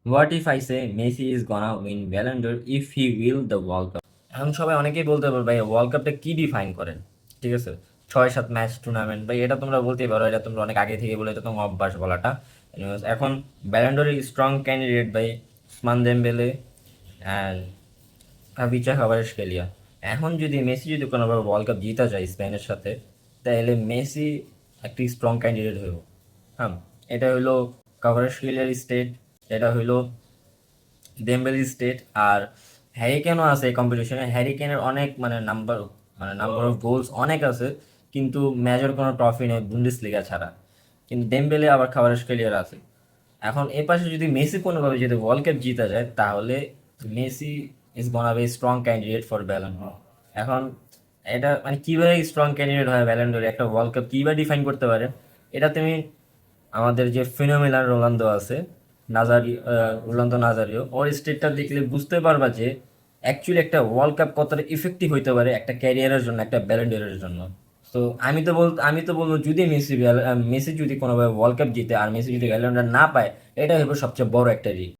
What if I say Messi is gonna win Ballon d'Or if he will the world cup? এখন সবাই অনেকেই বলতে পারবে ভাই ওয়ার্ল্ড কাপটা কি ডিফাইন করেন, ঠিক আছে? 6-7 ম্যাচ টুর্নামেন্ট ভাই, এটা তোমরা বলতেই পারো, এটা তোমরা অনেক আগে থেকে বলে, এটা তোমার অভ্যাস বলাটা। Anyways, এখন ব্যালন ডোরের স্ট্রং ক্যান্ডিডেট ভাই উসমান দেমবেলে অ্যান্ড কাভিচা কাভারাশকেলিয়া। এখন যদি মেসি যদি কোনোভাবে ওয়ার্ল্ড কাপ জিতা যায় স্পেনের সাথে, তাহলে মেসি একটি স্ট্রং ক্যান্ডিডেট হইব। হ্যাঁ, এটা হইলো কাভারাশকেলিয়ার স্টেট, এটা হইলো ডেম্বেলি স্টেট। আর হ্যারি কেনও আছে এই কম্পিটিশনে। হ্যারি কেনের অনেক নাম্বার অফ গোলস অনেক আছে, কিন্তু মেজর কোনো ট্রফি নেই বুন্ডেসলিগা ছাড়া। কিন্তু ডেম্বেলে আবার খাবারস্কেলিয়ার আছে। এখন এ পাশে যদি মেসি কোনোভাবে যদি ওয়ার্ল্ড কাপ জিতা যায়, তাহলে Messi is gonna be strong candidate for Ballon d'Or. এখন এটা মানে কীভাবে স্ট্রং ক্যান্ডিডেট হয় ব্যালন ডোর, একটা ওয়ার্ল্ড কাপ কীভাবে ডিফাইন করতে পারে, এটা তুমি আমাদের যে ফিনোমিনাল রোনালদো আছে, রোনালদো নাজারিও, ওর স্টেটটা দেখলে বুঝতে পারবা যে অ্যাকচুয়ালি একটা ওয়ার্ল্ড কাপ কতটা ইফেক্টিভ হইতে পারে একটা ক্যারিয়ারের জন্য, একটা ব্যালেন্ডিয়ারের জন্য। তো আমি তো বলবো যদি মেসি যদি কোনোভাবে ওয়ার্ল্ড কাপ জিতে আর মেসি যদি ব্যালেন্ডার না পায়, এটা হবে সবচেয়ে বড় একটা রিস্ক।